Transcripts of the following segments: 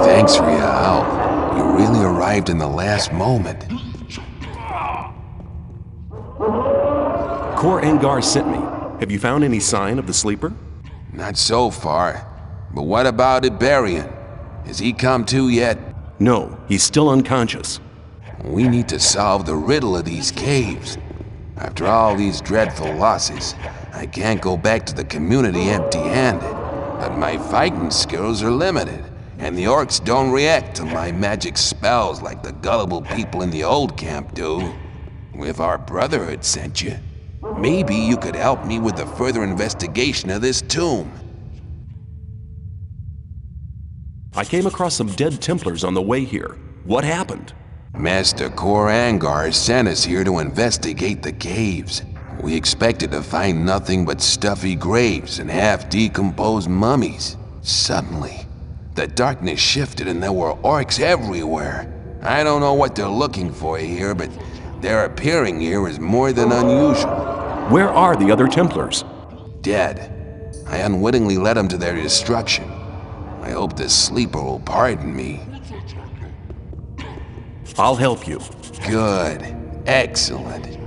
Thanks for your help. You really arrived in the last moment. Cor Angar sent me. Have you found any sign of the sleeper? Not so far. But what about Iberian? Has he come to yet? No, he's still unconscious. We need to solve the riddle of these caves. After all these dreadful losses, I can't go back to the community empty-handed. But my fighting skills are limited, and the orcs don't react to my magic spells like the gullible people in the old camp do. If our Brotherhood sent you, maybe you could help me with the further investigation of this tomb. I came across some dead Templars on the way here. What happened? Master Cor Angar sent us here to investigate the caves. We expected to find nothing but stuffy graves and half-decomposed mummies. Suddenly, the darkness shifted and there were orcs everywhere. I don't know what they're looking for here, but their appearing here is more than unusual. Where are the other Templars? Dead. I unwittingly led them to their destruction. I hope the sleeper will pardon me. I'll help you. Good. Excellent.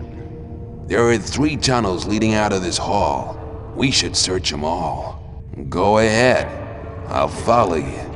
There are 3 tunnels leading out of this hall. We should search them all. Go ahead. I'll follow you.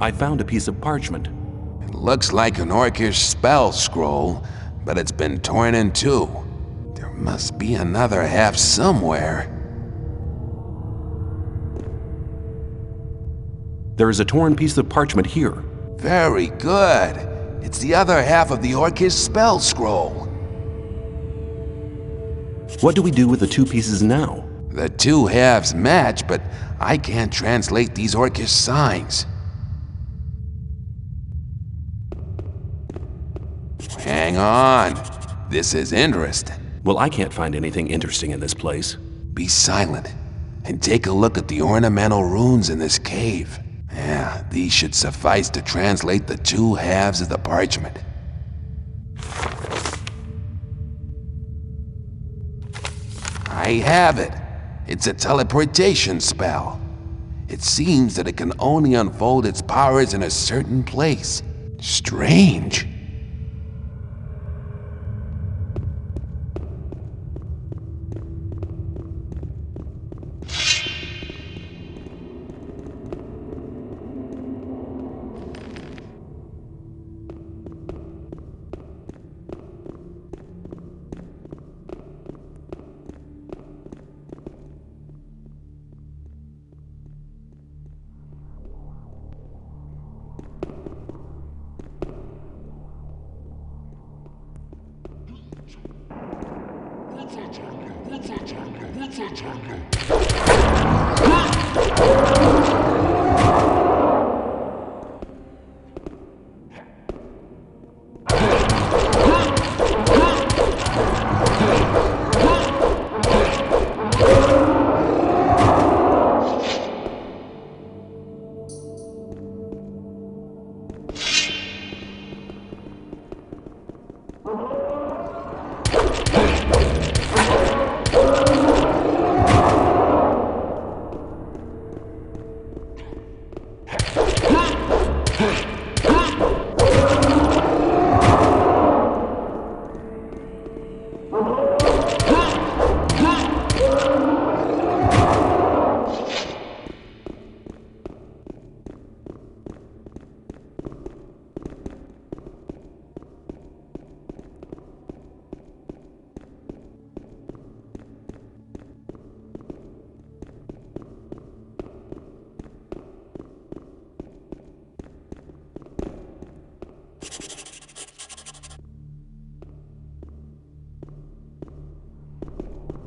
I found a piece of parchment. It looks like an orcish spell scroll, but it's been torn in two. There must be another half somewhere. There is a torn piece of parchment here. Very good. It's the other half of the orcish spell scroll. What do we do with the two pieces now? The two halves match, but I can't translate these orcish signs. Hang on. This is interesting. Well, I can't find anything interesting in this place. Be silent and take a look at the ornamental runes in this cave. Yeah, these should suffice to translate the two halves of the parchment. I have it. It's a teleportation spell. It seems that it can only unfold its powers in a certain place. Strange.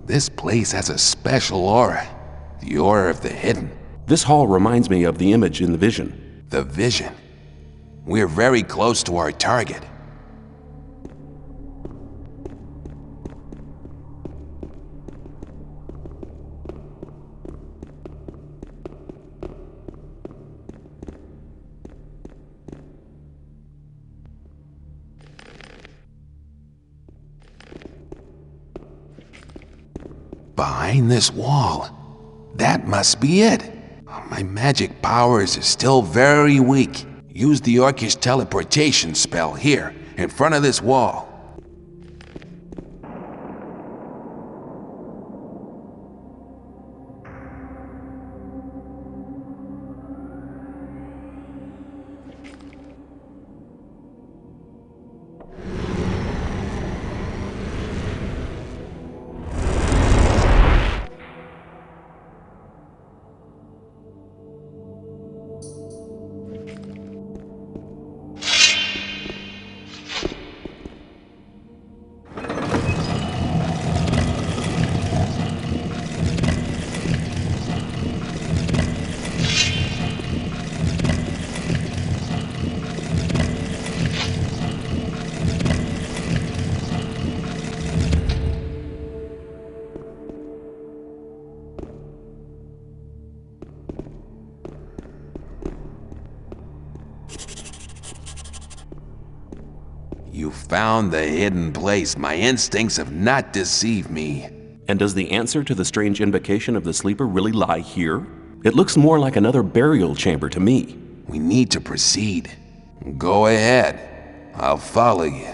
This place has a special aura. The aura of the hidden. This hall reminds me of the image in the vision. The vision. We're very close to our target. Behind this wall. That must be it. My magic powers are still very weak. Use the Orcish teleportation spell here, in front of this wall. You found the hidden place. My instincts have not deceived me. And does the answer to the strange invocation of the sleeper really lie here? It looks more like another burial chamber to me. We need to proceed. Go ahead. I'll follow you.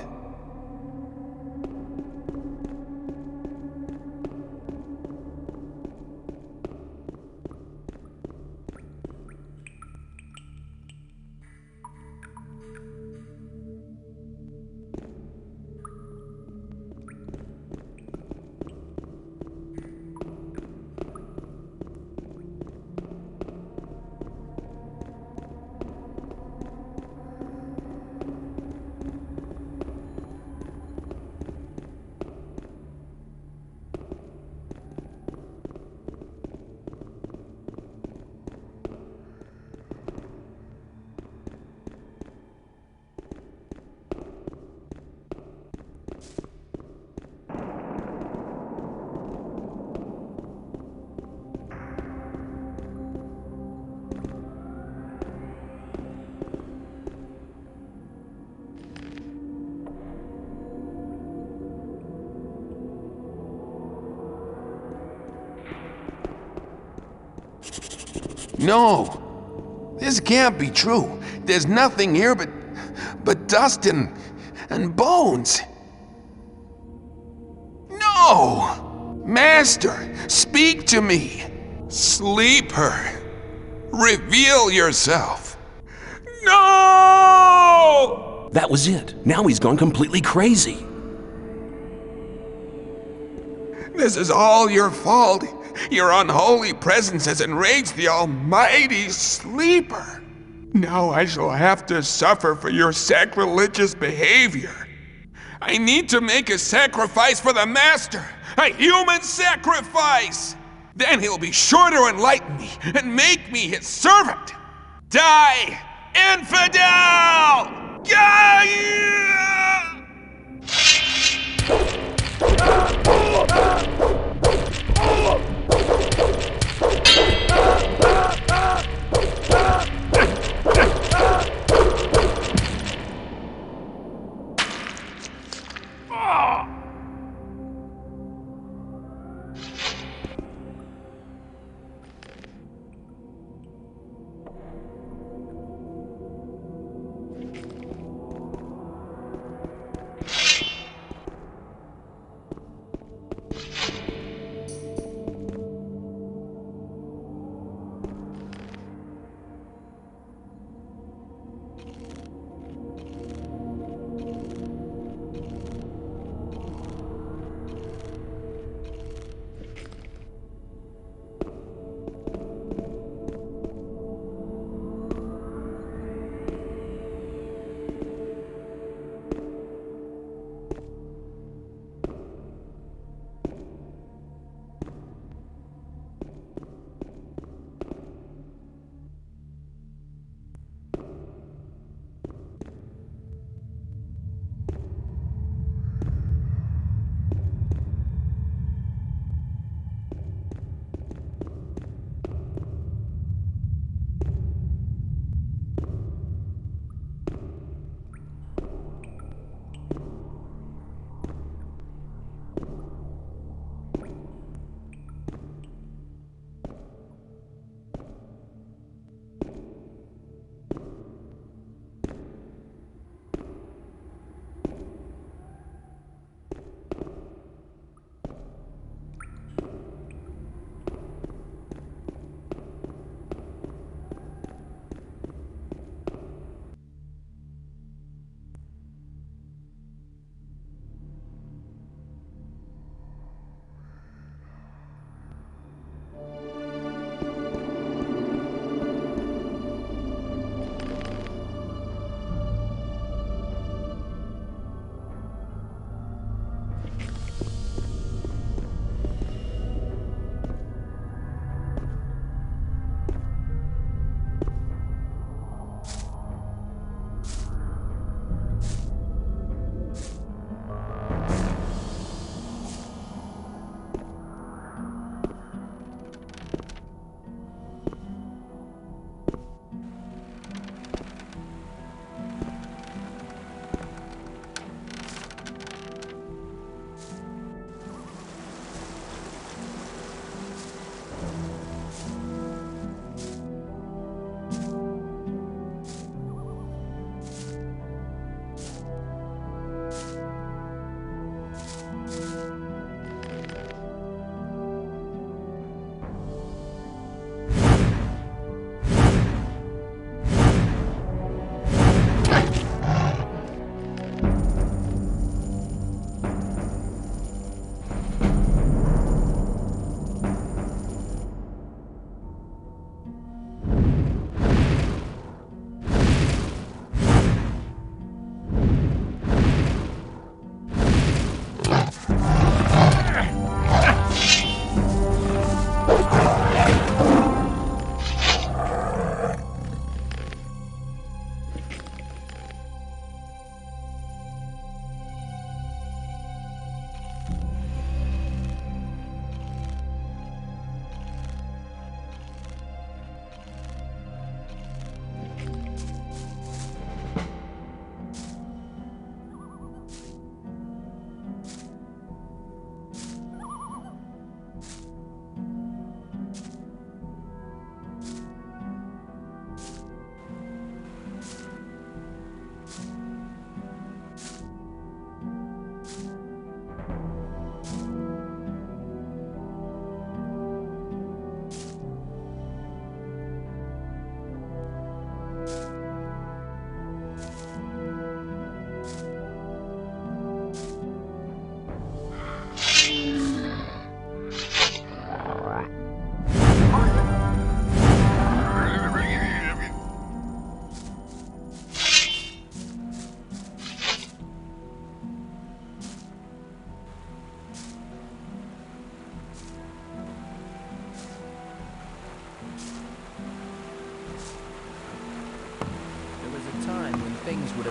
No! This can't be true. There's nothing here but dust and bones. No! Master, speak to me. Sleeper, reveal yourself. No! That was it. Now he's gone completely crazy. This is all your fault. Your unholy presence has enraged the almighty Sleeper. Now I shall have to suffer for your sacrilegious behavior. I need to make a sacrifice for the Master. A human sacrifice! Then he'll be sure to enlighten me and make me his servant! Die, infidel!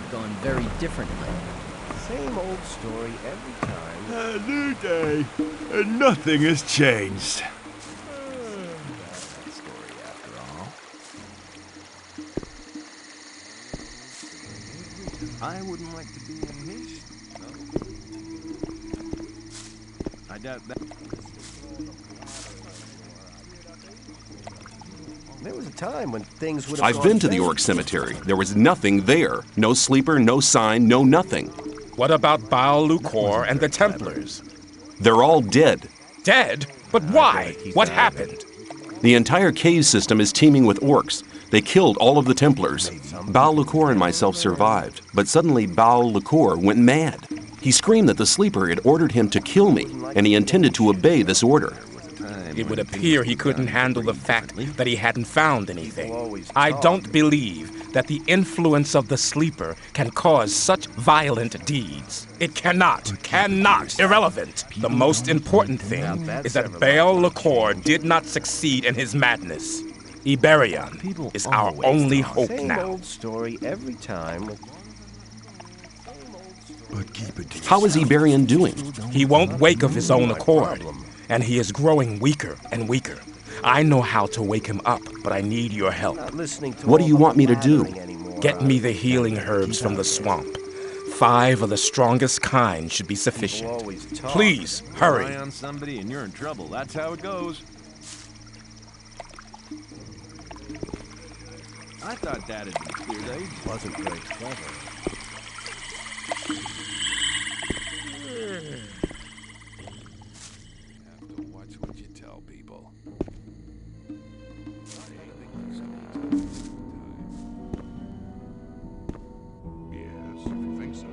have gone very differently. Same old story every time. A new day, and nothing has changed. That story after all. I wouldn't like to be in his. I doubt that. There was a time when things would have I've gone been to the very Orc Cemetery. There was nothing there. No sleeper, no sign, no nothing. What about Baal Lucor and the Templars? They're all dead. Dead? But why? What happened? The entire cave system is teeming with orcs. They killed all of the Templars. Baal Lucor and myself survived, but suddenly Baal Lucor went mad. He screamed that the sleeper had ordered him to kill me, and he intended to obey this order. It would appear he couldn't handle the fact that he hadn't found anything. I don't believe that the influence of the sleeper can cause such violent deeds. It cannot, irrelevant. The most important thing is that Baal Lucor did not succeed in his madness. Iberion is our only hope Same now. old story every time. But keep it to How is Iberion doing? He won't wake of his own accord, and he is growing weaker and weaker. I know how to wake him up, but I need your help. Not listening to What do all you the want me to do? blathering anymore. Get me the healing herbs from the swamp. 5 of the strongest kind should be sufficient. always talk. Please, hurry. Rely on somebody and you're in trouble. That's how it goes. I thought that had been cleared out. He wasn't very clever. Have to watch what you tell people. Yes, if you think so.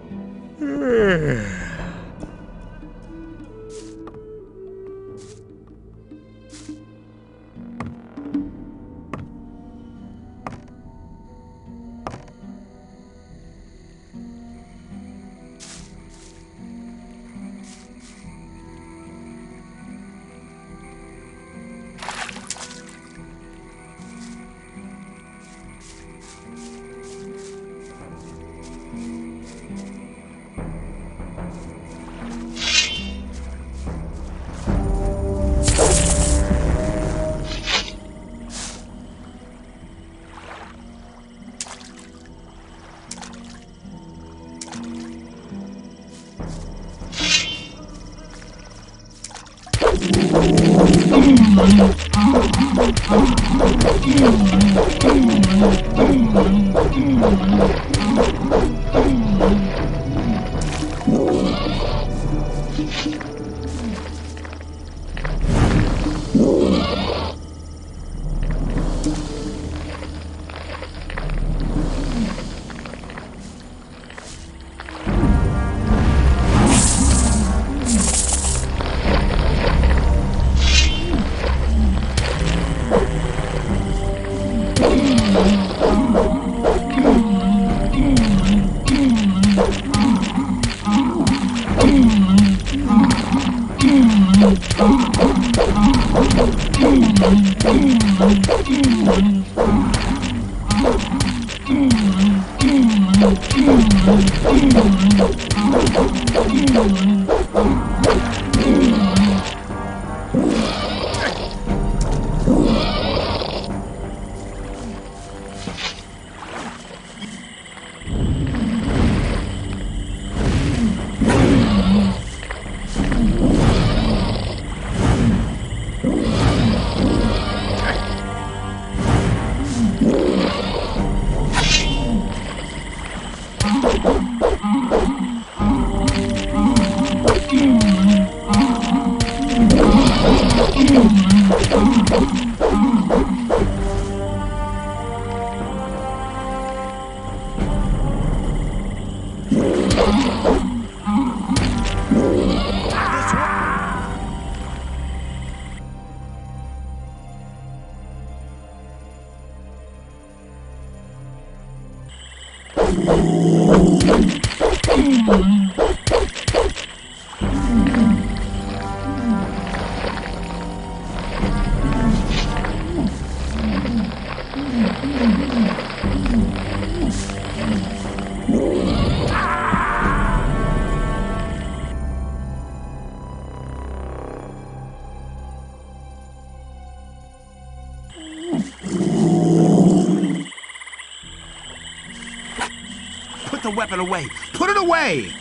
the weapon away! Put it away!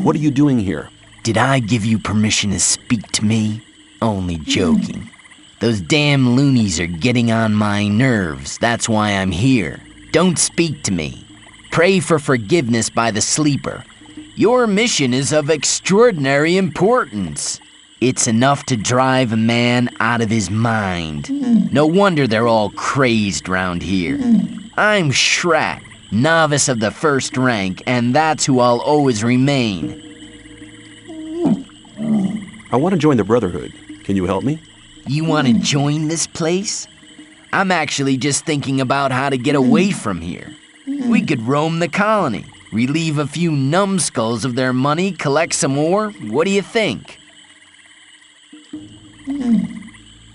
What are you doing here? Did I give you permission to speak to me? Only joking. Those damn loonies are getting on my nerves. That's why I'm here. Don't speak to me. Pray for forgiveness by the sleeper. Your mission is of extraordinary importance. It's enough to drive a man out of his mind. No wonder they're all crazed round here. I'm Shrat, novice of the first rank, and that's who I'll always remain. I want to join the Brotherhood. Can you help me? You want to join this place? I'm actually just thinking about how to get away from here. We could roam the colony, relieve a few numbskulls of their money, collect some more. What do you think?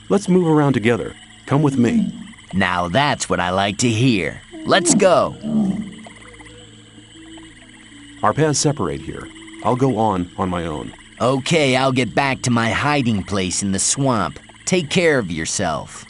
Let's move around together. Come with me. Now that's what I like to hear. Let's go. Our paths separate here. I'll go on my own. Okay, I'll get back to my hiding place in the swamp. Take care of yourself.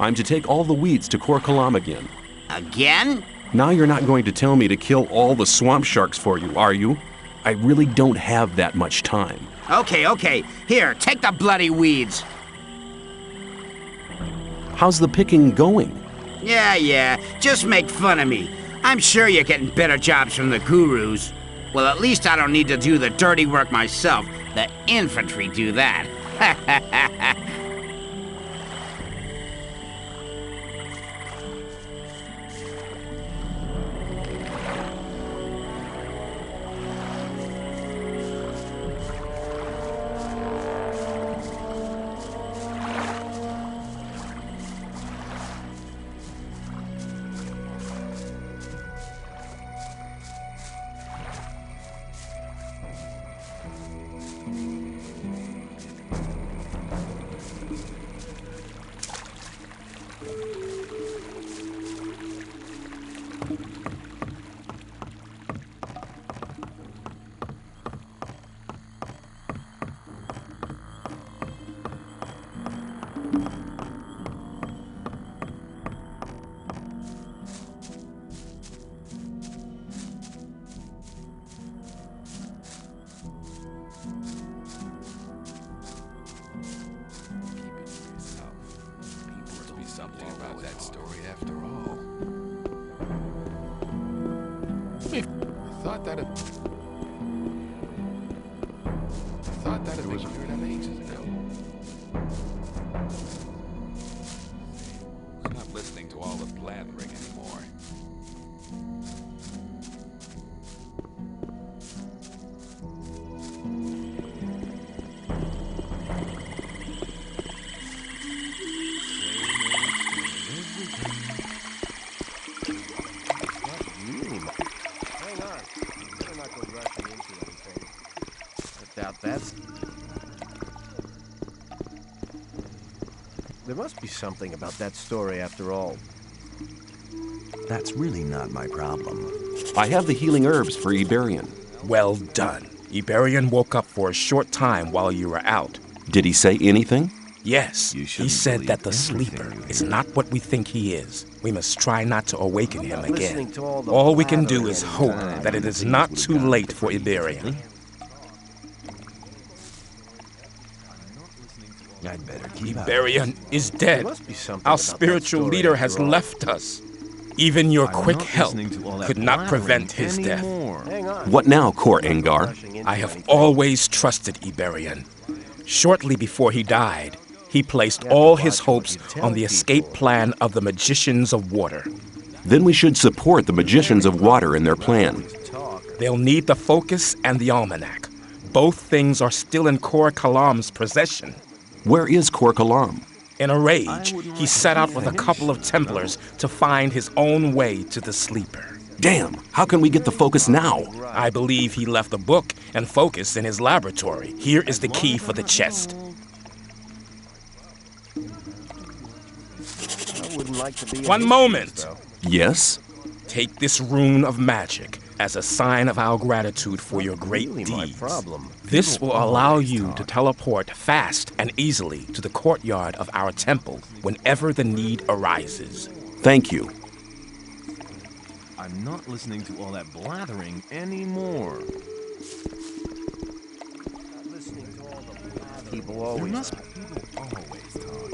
I'm to take all the weeds to Korkalam again. Again? Now you're not going to tell me to kill all the swamp sharks for you, are you? I really don't have that much time. Okay. Here, take the bloody weeds. How's the picking going? Yeah. Just make fun of me. I'm sure you're getting better jobs from the gurus. Well, at least I don't need to do the dirty work myself. The infantry do that. Something about that story after all. I thought that had been cleared out ages ago. I'm not listening to all the blathering anymore. There must be something about that story after all. That's really not my problem. I have the healing herbs for Iberian. Well done. Iberian woke up for a short time while you were out. Did he say anything? Yes, You he shouldn't said believe that the everything sleeper you is hear. not what we think he is. We must try not to awaken him again. Listening to all the All we can do blathering is anymore. hope that it is not too late for Iberian. I'd better keep out. Iberian is There dead. must be something Our about that spiritual story leader after has all. left us. Even your I'm quick not help listening to all that could not blathering prevent his death. anymore. Hang on. What now, Kor Engar? Rushing into I have anything. always trusted Iberian. Shortly before he died, he placed all his hopes on the escape plan of the Magicians of Water. Then we should support the Magicians of Water in their plan. Talk. They'll need the focus and the almanac. Both things are still in Kor Kalam's possession. Where is Kor Kalam? In a rage, he set out with a couple of Templars to find his own way to the sleeper. Damn, how can we get the focus now? I believe he left the book and focus in his laboratory. Here is the key for the chest. I wouldn't like to be in One his moment. shoes, though. Yes? Take this rune of magic as a sign of our gratitude for your great Really my deeds. problem. This will allow you to teleport fast and easily to the courtyard of our temple whenever the need arises. Thank you. I'm not listening to all that blathering anymore. People There always must talk. people always talk.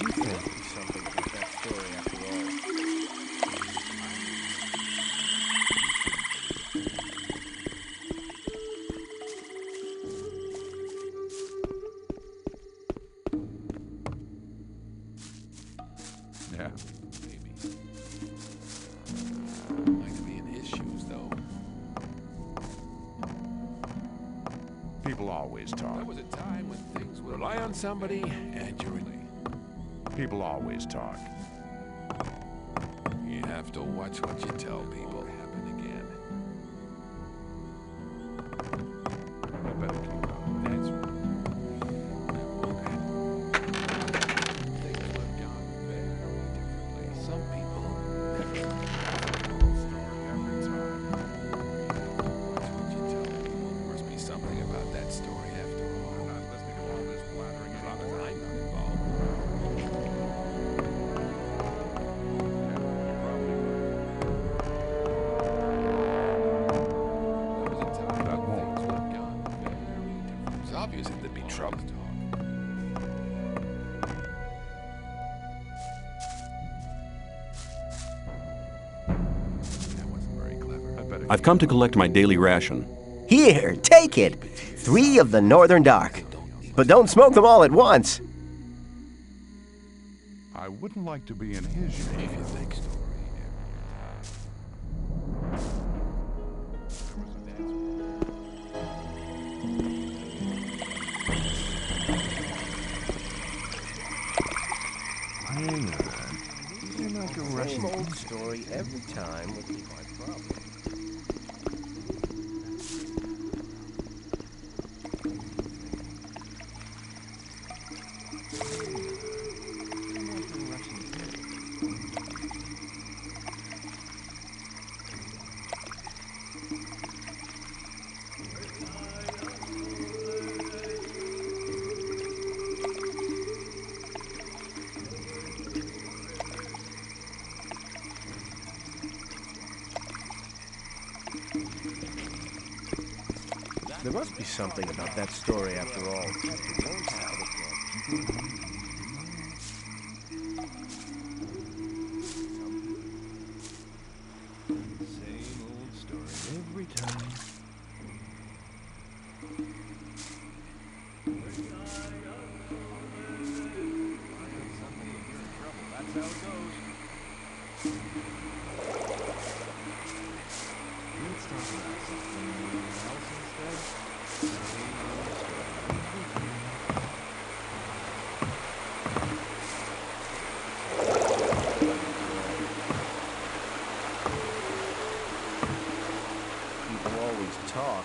You think there's something about that story after all. Yeah, maybe. I'd like to be in his shoes, though. People always There talk. was a time when things would rely on somebody, and you're in. People always talk. You have to watch what you tell people. Happen again. I better keep out. That's right. Things would have gone very differently. Some people never. Story every time. Watch what you tell people. There must be something about that story after all. I'm not listening to all this blathering as long as I'm not involved. There was a time that things would have gone very different. It's obvious that there'd be trouble. That wasn't very clever. I better I've come to collect my daily ration. Here, take it. 3 of the Northern Dark. But don't smoke them all at once. I wouldn't like to be in his shoes. If you think story. Hang on. You're not go rushing. Same old story every time would be my problem. There must be something about that story after all. Same old story every time. That's how it goes. Let's talk about something else instead. Same old story every time. People always talk.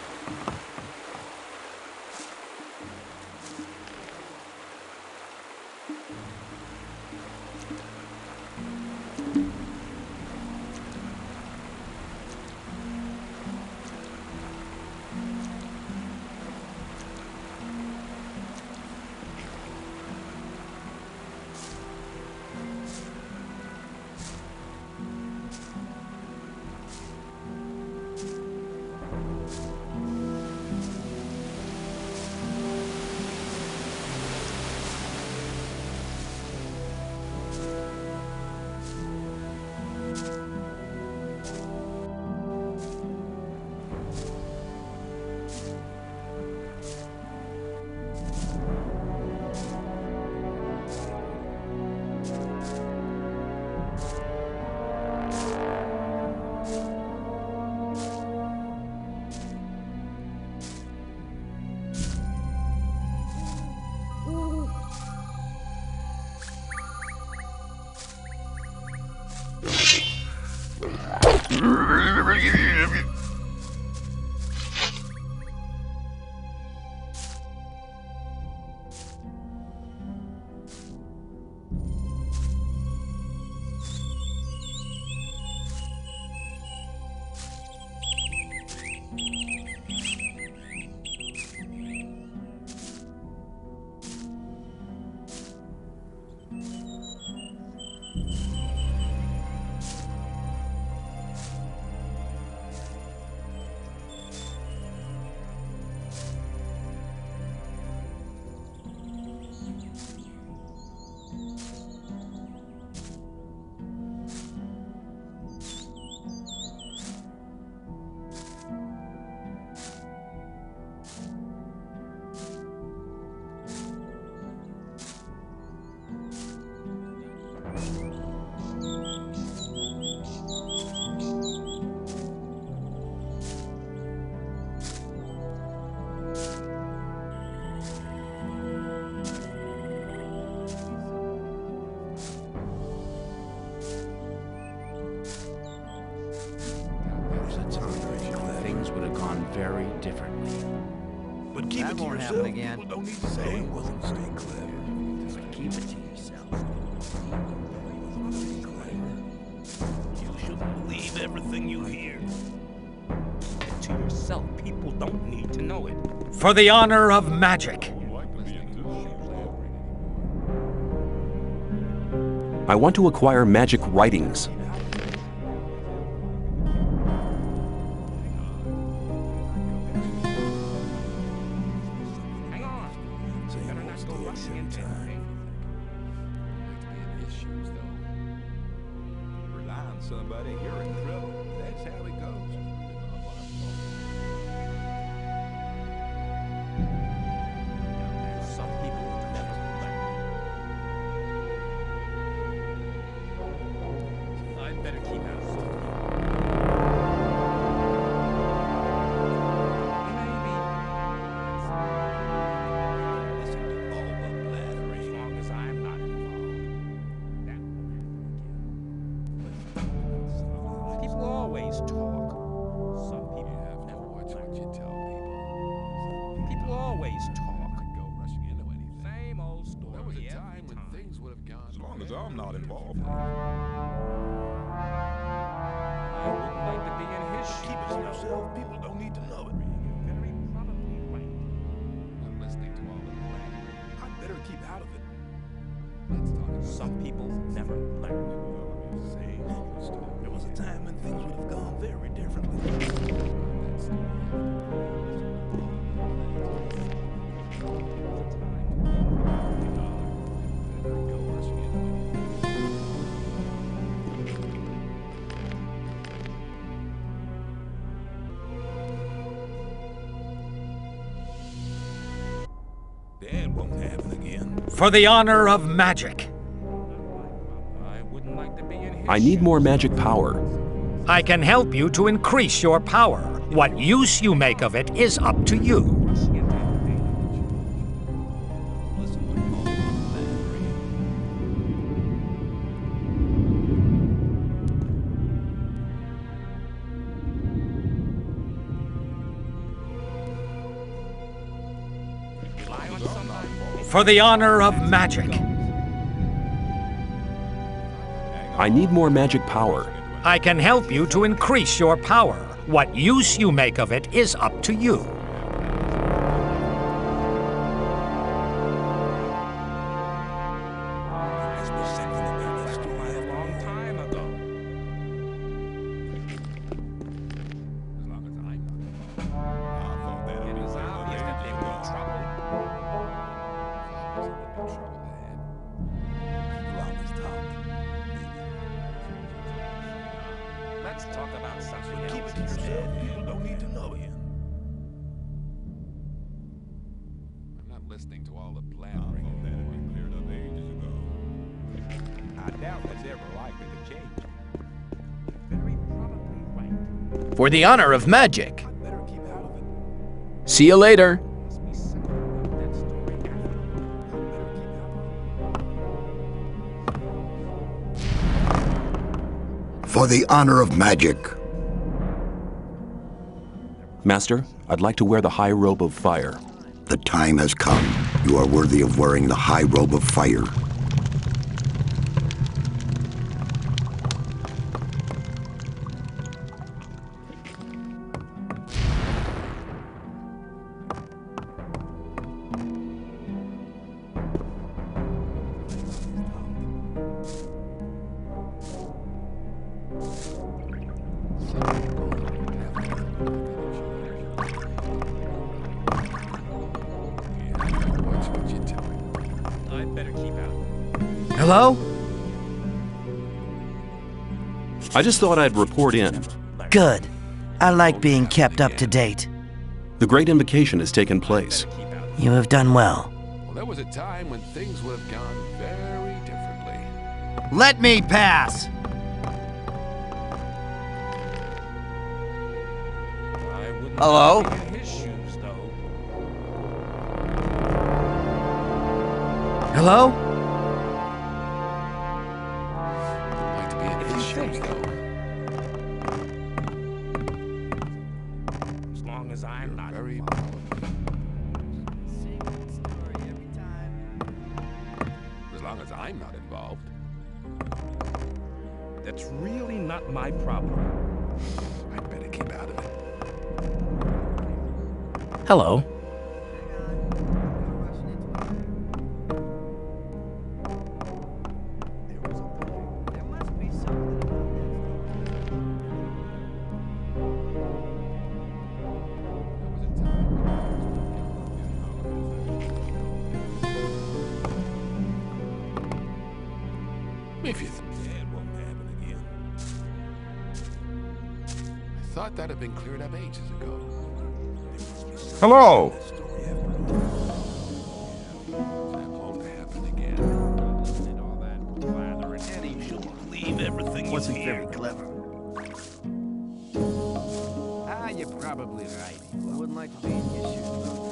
Things would have gone very differently. But keep That it to won't yourself. happen again. People don't need to say it wasn't stay clever. Keep it to yourself. You shouldn't believe everything you hear. To yourself, people don't need to know it. For the honor of magic. I want to acquire magic writings. Hang on. Better not go rushing into anything. Rely on somebody, you're in trouble. That's how it goes. Some people never learn. I'd better keep out of it. Listen to all the flattery. As long as I'm not involved. That won't happen again. People always talk. Some people never watch what you tell people. People always talk. Go rushing into anything. Same old story. There was a every time when things would have gone. As long as I'm not involved. I wouldn't like to be in his shoes. Keep it to yourself. People don't need to know it. Very probably right. I'm listening to all the plan. I'd better keep out of it. Let's talk about Some people never learn. Say, there was a time when things would have gone very differently. Go rushing into anything. That won't happen again. For the honor of magic. I wouldn't like to be in his I need more magic power. I can help you to increase your power. What use you make of it is up to you. Listen to all the flattery. Rely on somebody. For the honor of magic. I need more magic power. I can help you to increase your power. What use you make of it is up to you. Must be something about this story. A long time ago. As long as I'm not. I thought that It was obvious that they were in trouble. People always talk. Let's talk about something But keep else it to instead. yourself. People don't need to know it. I'm not listening to all the I blabbering. thought that had been cleared up ages ago. I doubt that's ever likely to change. Very probably right. For the honor of magic. I'd better keep out of it. See you later. Must be something about that story after. I'd better keep out of it. For the honor of magic. Master, I'd like to wear the high robe of fire. The time has come. You are worthy of wearing the high robe of fire. Hello? I just thought I'd report in. Good. I like being kept up to date. The Great Invocation has taken place. You have done well. Well, there was a time when things would have gone very differently. Let me pass! Hello? Hello? I'd like to be in his shoes, though. As long as I'm not Very As long as I'm not involved. That's really not my problem. I'd better keep out of it. Hello. If you it won't happen again. I thought that had been cleared up ages ago. Hello. That won't happen again. Eddie, she'll believe everything Wasn't you very hear. clever. You're probably right. I wouldn't like to be in your shoes.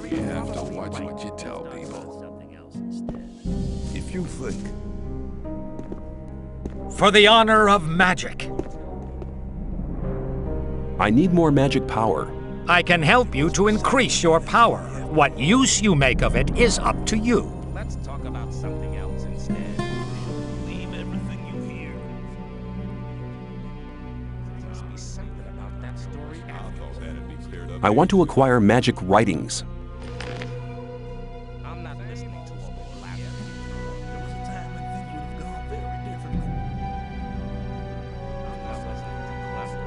You have to watch what you tell people. If you think For the honor of magic, I need more magic power. I can help you to increase your power. What use you make of it is up to you. Let's talk about something else instead. believe everything you hear. There must be something about that story I after. thought that'd be cleared up. I want to acquire magic writings. I'm not listening to all the blather. There was a time when things would have gone very differently. I'm not listening to clever.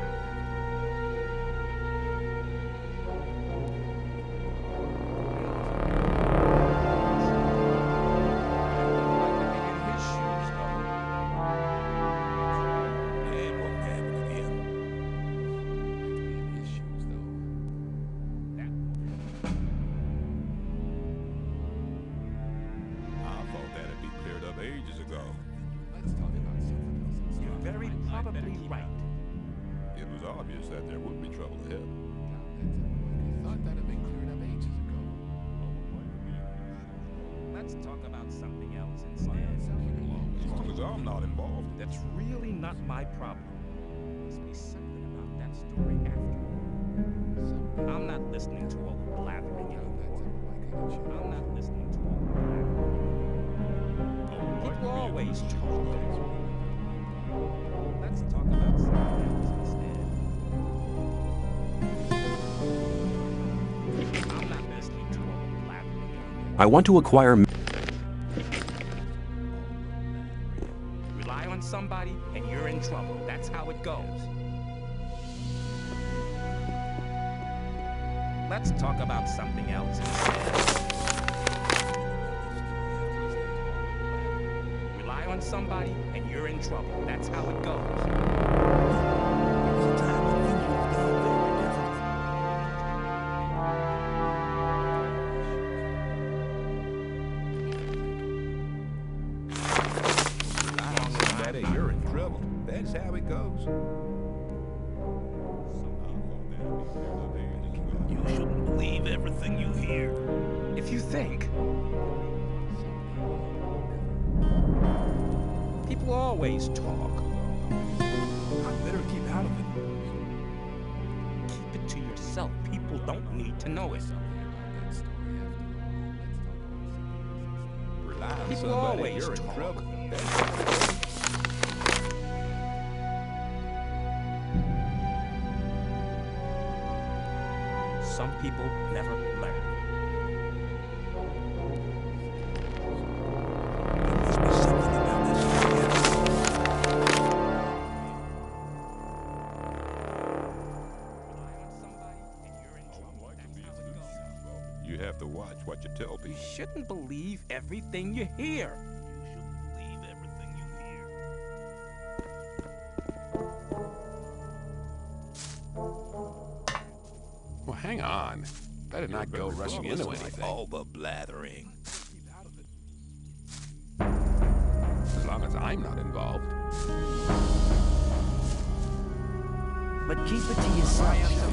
And what happened again? I thought that'd be cleared up ages ago. You're very probably right. It was obvious that there would be trouble ahead. Let's talk about something else instead. As long as I'm not involved. That's really not my problem. There must be something about that story after. I'm not listening to all the blathering anymore. I'm not listening to all the blathering. People always talk. Let's talk about something else instead. I'm not listening to all the blathering anymore. I want to acquire. Rely on somebody and you're in trouble. That's how it goes. Let's talk about something else instead. Rely on somebody and you're in trouble. That's how it goes. There was a time when things would have gone very differently. People always talk. I better keep out of it. Keep it to yourself. People don't need to know it. Rely on People somebody, always you're in talk. trouble. Some people never learn. There must be something about this shit. You have to watch what you tell You people. shouldn't believe everything you hear. You shouldn't believe everything you hear. Well, hang on. Better not go rushing into anything. All the blathering. Keep out of it. As long as I'm not involved. But keep it to yourself.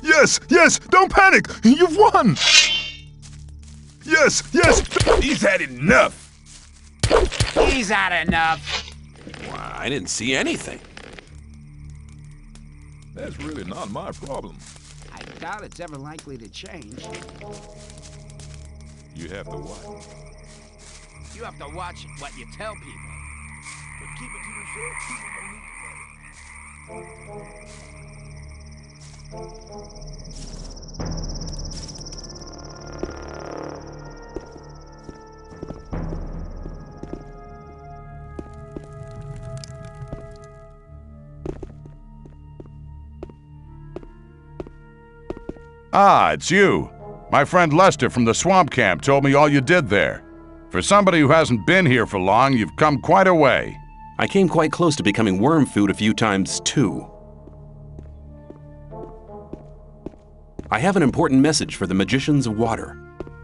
Yes, yes, don't panic! You've won! Yes, yes! He's had enough! He's had enough! Wow, I didn't see anything. That's really not my problem. I doubt it's ever likely to change. You have to watch. You have to watch what you tell people. But keep it to yourself. People don't need to know. Ah, it's you. My friend Lester from the swamp camp told me all you did there. For somebody who hasn't been here for long, you've come quite a way. I came quite close to becoming worm food a few times, too. I have an important message for the magicians of water.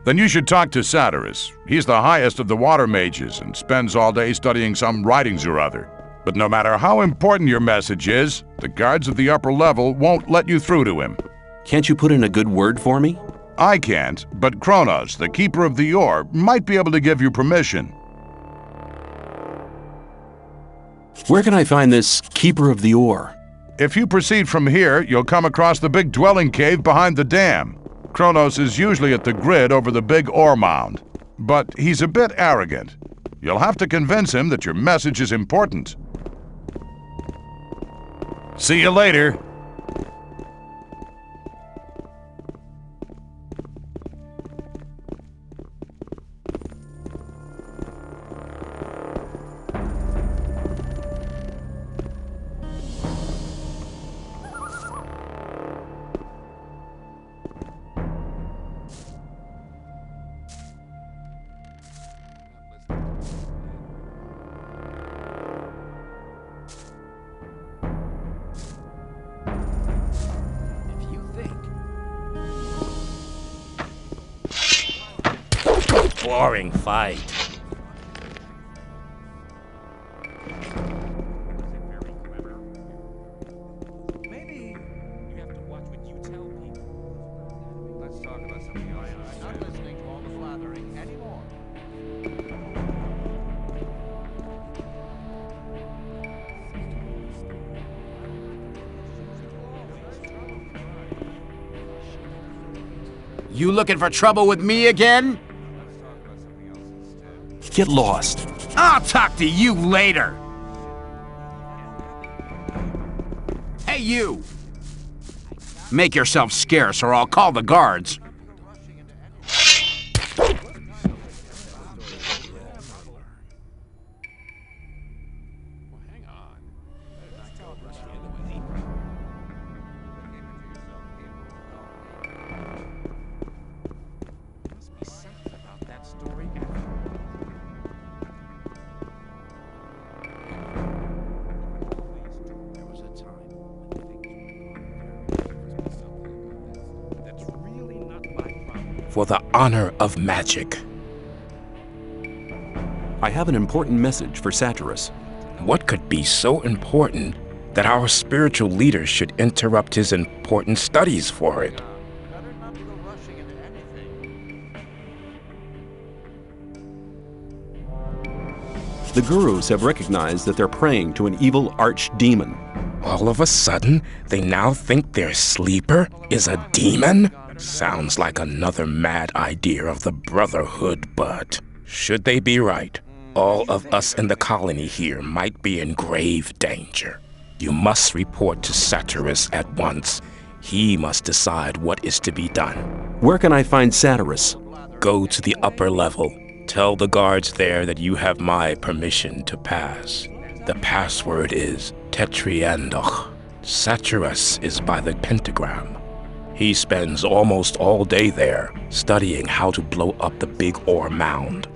Then you should talk to Satyrus. He's the highest of the water mages and spends all day studying some writings or other. But no matter how important your message is, the guards at the upper level won't let you through to him. Can't you put in a good word for me? I can't, but Kronos, the keeper of the ore, might be able to give you permission. Where can I find this keeper of the ore? If you proceed from here, you'll come across the big dwelling cave behind the dam. Kronos is usually at the grid over the big ore mound, but he's a bit arrogant. You'll have to convince him that your message is important. See you later. Boring fight. Maybe you have to watch what you tell people. Let's talk about something else. I'm not listening to all the flathering anymore. You looking for trouble with me again? Get lost. I'll talk to you later. Hey, you! Make yourself scarce or I'll call the guards. For the honor of magic. I have an important message for Satyrus. What could be so important that our spiritual leader should interrupt his important studies for it? Better not to go rushing into anything. The gurus have recognized that they're praying to an evil archdemon. All of a sudden, they now think their sleeper is a demon? Sounds like another mad idea of the Brotherhood, but should they be right, all of us in the colony here might be in grave danger. You must report to Satyrus at once. He must decide what is to be done. Where can I find Satyrus? Go to the upper level. Tell the guards there that you have my permission to pass. The password is Tetriandoch. Satyrus is by the pentagram. He spends almost all day there, studying how to blow up the big ore mound.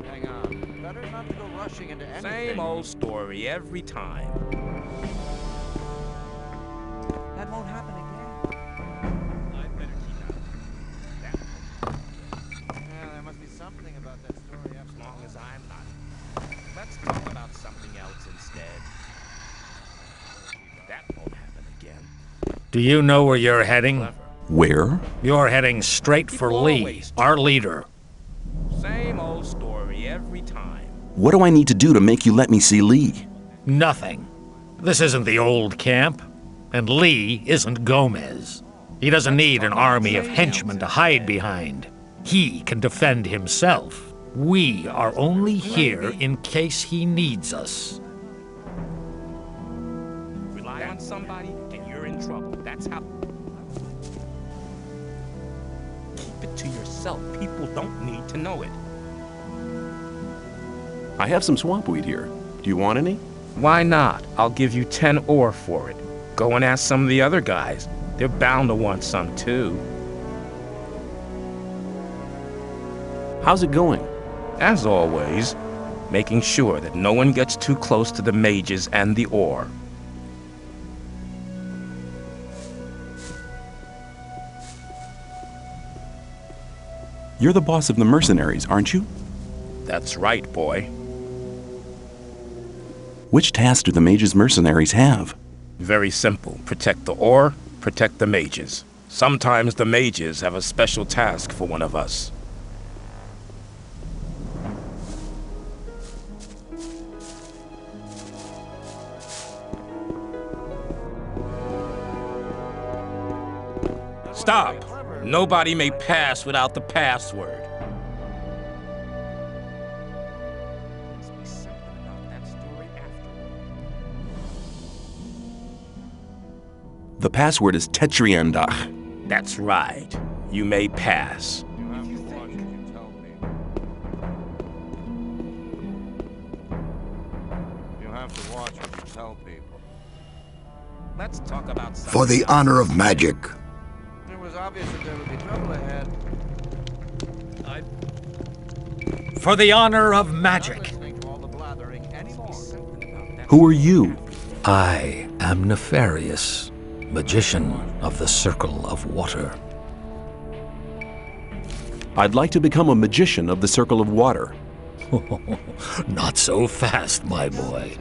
Hang on. Better not to go rushing into anything. Same old story every time. That won't happen again. I'd better keep out. Yeah, there must be something about that story As long as I'm not. Let's talk about something else instead. That won't happen again. Do you know where you're heading? Where? You're heading straight for Lee, our leader. Same old story every time. What do I need to do to make you let me see Lee? Nothing. This isn't the old camp, and Lee isn't Gomez. He doesn't need an army of henchmen to hide behind. He can defend himself. We are only here in case he needs us. Rely on somebody and you're in trouble. That's how. Keep it to yourself. People don't need to know it. I have some swampweed here. Do you want any? Why not? I'll give you 10 ore for it. Go and ask some of the other guys. They're bound to want some too. How's it going? As always, making sure that no one gets too close to the mages and the ore. You're the boss of the mercenaries, aren't you? That's right, boy. Which task do the mages' mercenaries have? Very simple. Protect the ore, protect the mages. Sometimes the mages have a special task for one of us. Stop! Nobody may pass without the password. Must be something about that story after all. The password is Tetriandach. That's right. You may pass. You have to watch what you tell people. You have to watch what you tell people. Let's talk about something For the else. honor of magic. It was obvious that there would be trouble ahead. For the honor of magic. Listening to all the blathering anymore. Who are you? I am Nefarious, magician of the Circle of Water. I'd like to become a magician of the Circle of Water. Not so fast, my boy.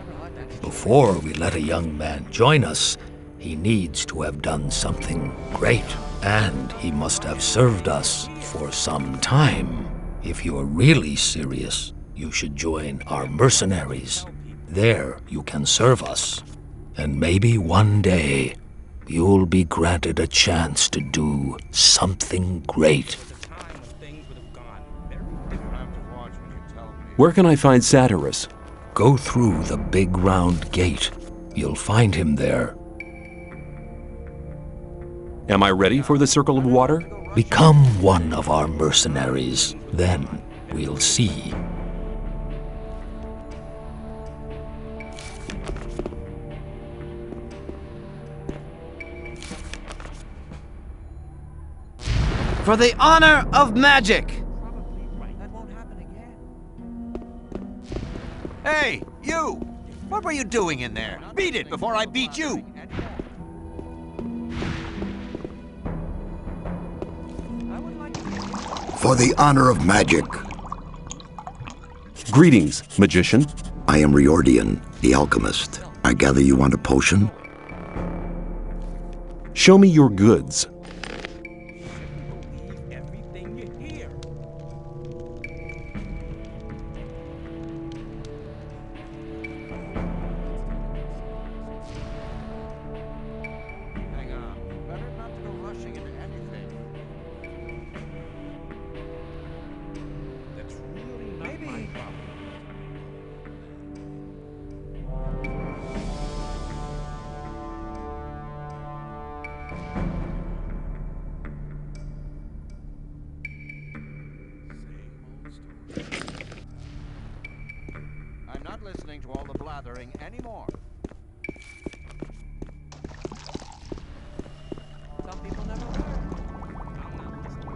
Before we let a young man join us, he needs to have done something great, and he must have served us for some time. If you are really serious, you should join our mercenaries. There you can serve us, and maybe one day you'll be granted a chance to do something great. Where can I find Satyrus? Go through the big round gate. You'll find him there. Am I ready for the Circle of Water? Become one of our mercenaries. Then we'll see. For the honor of magic! That won't happen again. Hey, you! What were you doing in there? Beat it before I beat you! For the honor of magic. Greetings, magician. I am Riordian, the alchemist. I gather you want a potion? Show me your goods. Everything you hear. Hang on. Better not to go rushing into anything. That's really not my problem. I'm not listening to all the blathering anymore. Some people never learn. I'm not listening.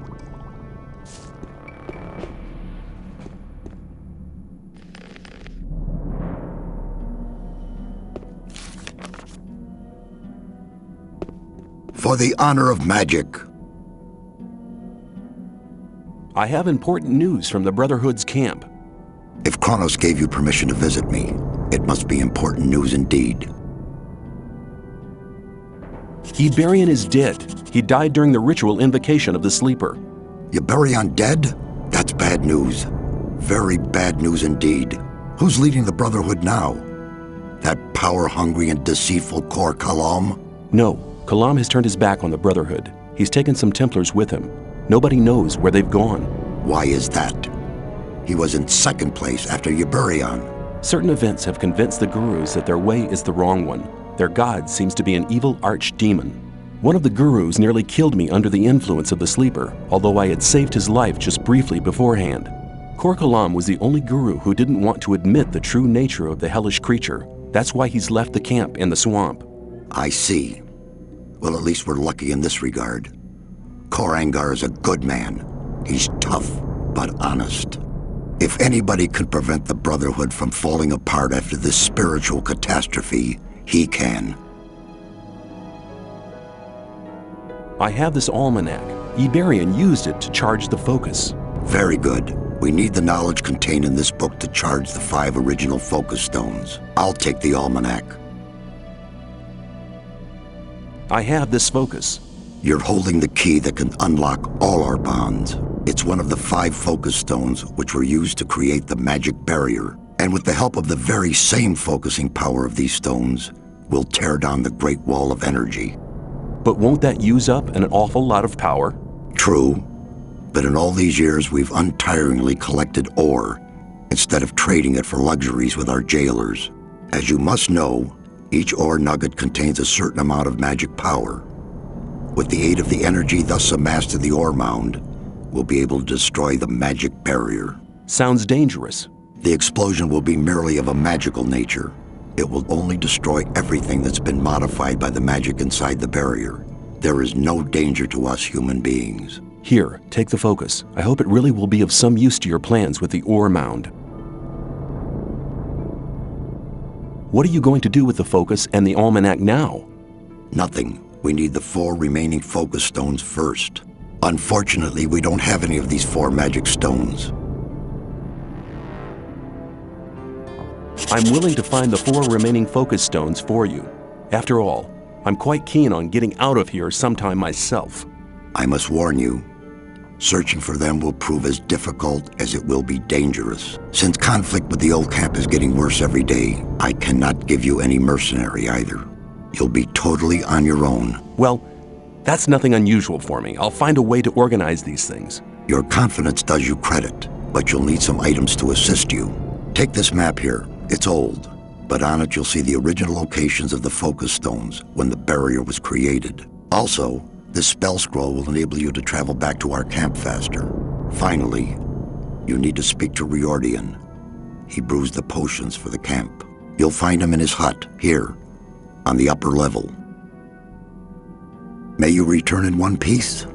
For the honor of magic. I have important news from the Brotherhood's camp. If Kronos gave you permission to visit me, it must be important news indeed. Iberian is dead. He died during the ritual invocation of the Sleeper. Iberion dead? That's bad news. Very bad news indeed. Who's leading the Brotherhood now? That power-hungry and deceitful Kor Kalam? No, Kalam has turned his back on the Brotherhood. He's taken some Templars with him. Nobody knows where they've gone. Why is that? He was in second place after Iberion. Certain events have convinced the gurus that their way is the wrong one. Their god seems to be an evil archdemon. One of the gurus nearly killed me under the influence of the Sleeper, although I had saved his life just briefly beforehand. Kor Kalam was the only guru who didn't want to admit the true nature of the hellish creature. That's why he's left the camp in the swamp. I see. Well, at least we're lucky in this regard. Kor Angar is a good man. He's tough, but honest. If anybody can prevent the Brotherhood from falling apart after this spiritual catastrophe, he can. I have this almanac. Iberian used it to charge the focus. Very good. We need the knowledge contained in this book to charge the 5 original focus stones. I'll take the almanac. I have this focus. You're holding the key that can unlock all our bonds. It's one of the 5 focus stones which were used to create the magic barrier. And with the help of the very same focusing power of these stones, we'll tear down the Great Wall of Energy. But won't that use up an awful lot of power? True. But in all these years, we've untiringly collected ore instead of trading it for luxuries with our jailers. As you must know, each ore nugget contains a certain amount of magic power. With the aid of the energy thus amassed in the ore mound, we'll be able to destroy the magic barrier. Sounds dangerous. The explosion will be merely of a magical nature. It will only destroy everything that's been modified by the magic inside the barrier. There is no danger to us human beings. Here, take the focus. I hope it really will be of some use to your plans with the ore mound. What are you going to do with the focus and the almanac now? Nothing. We need the 4 remaining focus stones first. Unfortunately, we don't have any of these 4 magic stones. I'm willing to find the 4 remaining focus stones for you. After all, I'm quite keen on getting out of here sometime myself. I must warn you, searching for them will prove as difficult as it will be dangerous. Since conflict with the old camp is getting worse every day, I cannot give you any mercenary either. You'll be totally on your own. Well, that's nothing unusual for me. I'll find a way to organize these things. Your confidence does you credit, but you'll need some items to assist you. Take this map here. It's old, but on it you'll see the original locations of the focus stones when the barrier was created. Also, this spell scroll will enable you to travel back to our camp faster. Finally, you need to speak to Riordian. He brews the potions for the camp. You'll find him in his hut, here, on the upper level. May you return in one piece.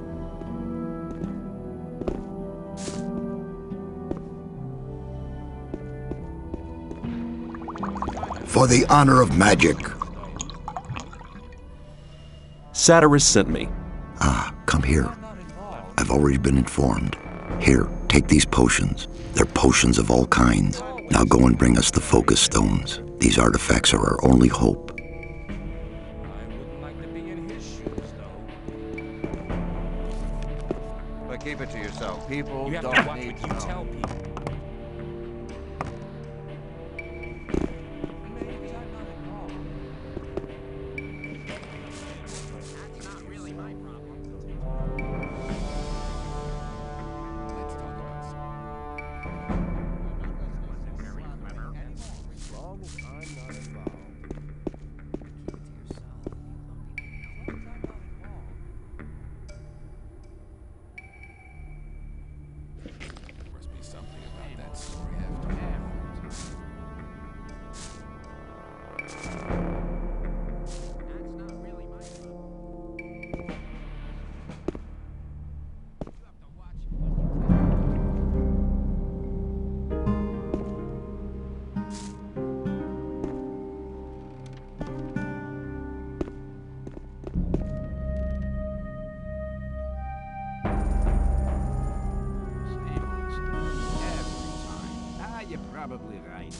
For the honor of magic. Satyrus sent me. Ah, come here. I've already been informed. Here, take these potions. They're potions of all kinds. Now go and bring us the focus stones. These artifacts are our only hope. I wouldn't like to be in his shoes, though. But keep it to yourself. People You have to don't watch need what to you know. tell people. Maybe I'm not involved. That's not really my problem. Let's talk about As long as I'm not involved. There must be something about that story after all. That's not really my problem. You have to watch what you tell. Same old story every time. Ah, you're probably right.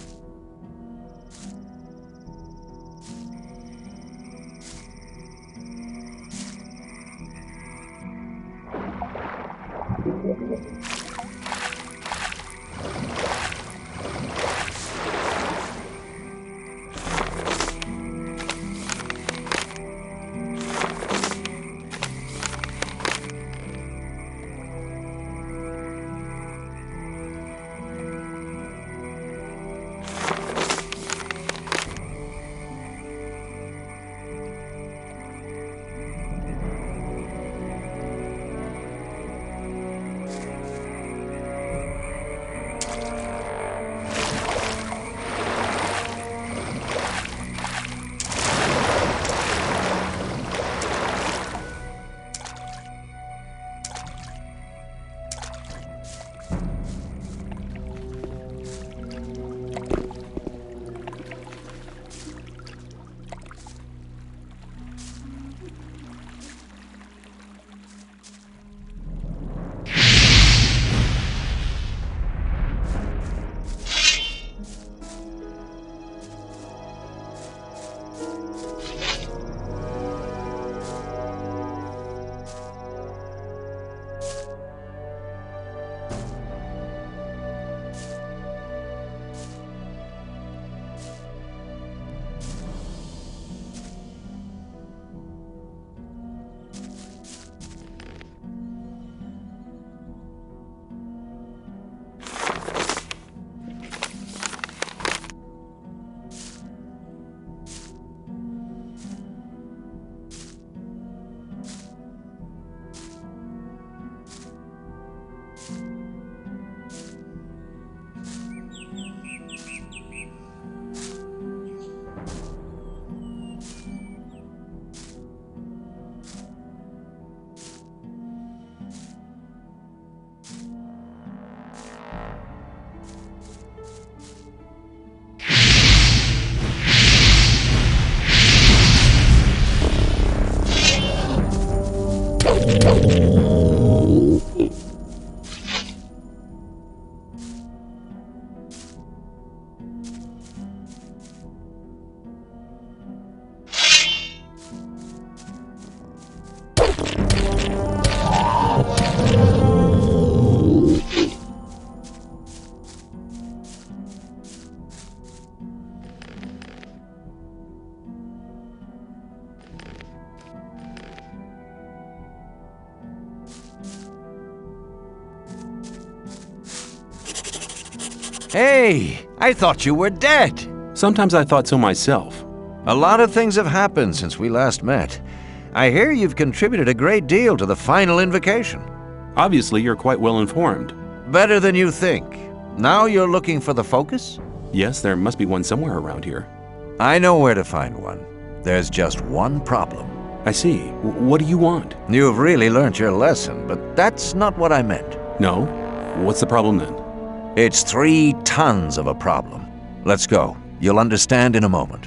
Hey, I thought you were dead. Sometimes I thought so myself. A lot of things have happened since we last met. I hear you've contributed a great deal to the final invocation. Obviously, you're quite well informed. Better than you think. Now you're looking for the focus? Yes, there must be one somewhere around here. I know where to find one. There's just one problem. I see. What do you want? You've really learned your lesson, but that's not what I meant. No? What's the problem then? It's 3 tons of a problem. Let's go. You'll understand in a moment.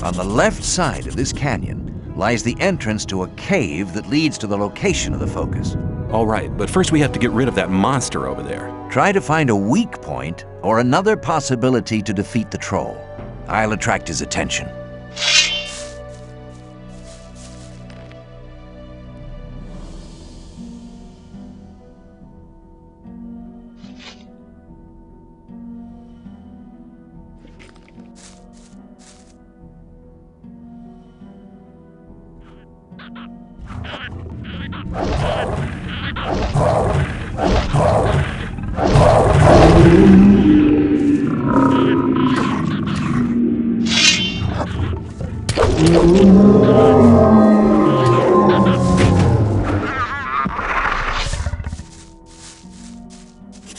On the left side of this canyon lies the entrance to a cave that leads to the location of the focus. All right, but first we have to get rid of that monster over there. Try to find a weak point or another possibility to defeat the troll. I'll attract his attention.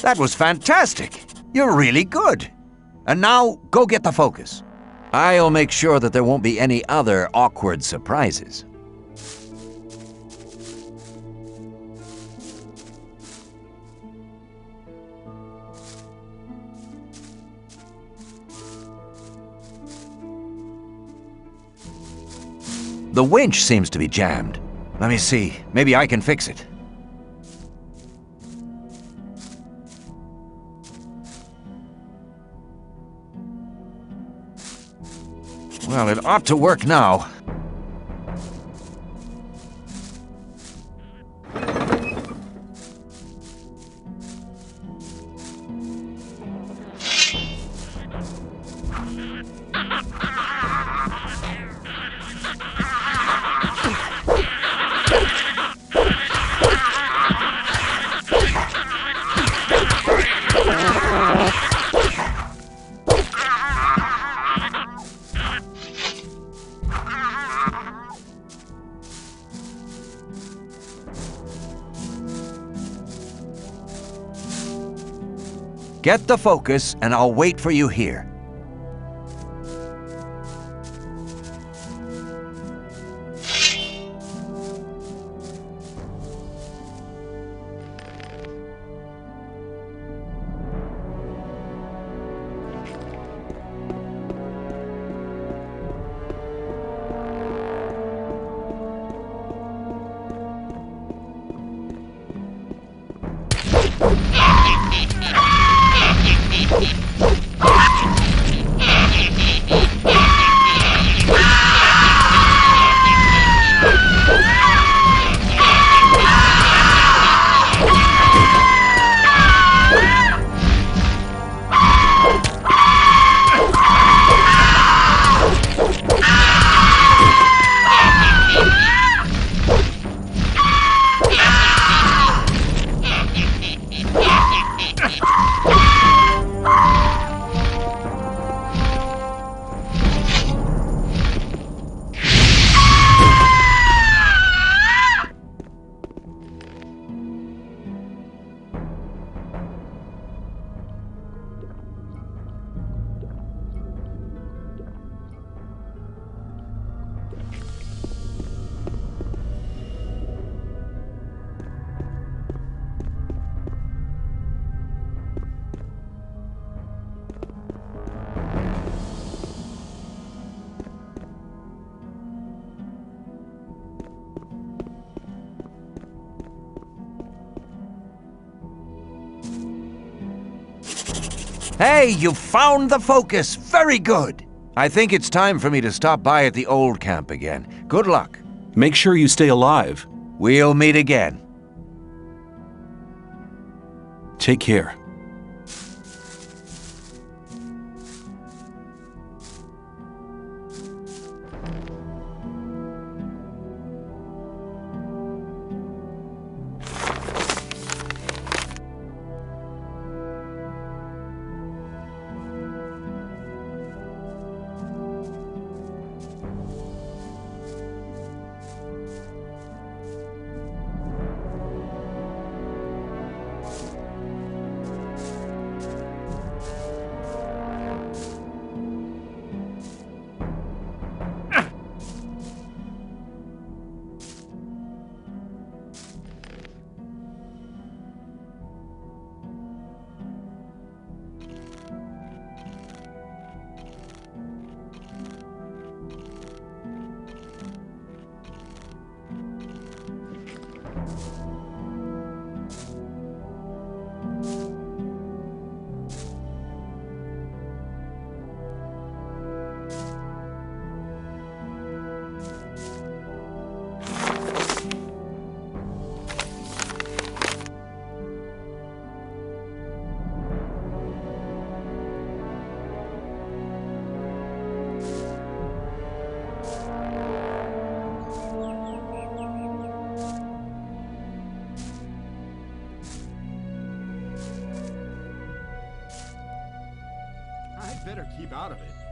That was fantastic. You're really good. And now, go get the focus. I'll make sure that there won't be any other awkward surprises. The winch seems to be jammed. Let me see. Maybe I can fix it. Well, it ought to work now. Get the focus, and I'll wait for you here. Hey, you found the focus! Very good! I think it's time for me to stop by at the old camp again. Good luck. Make sure you stay alive. We'll meet again. Take care. better keep out of it.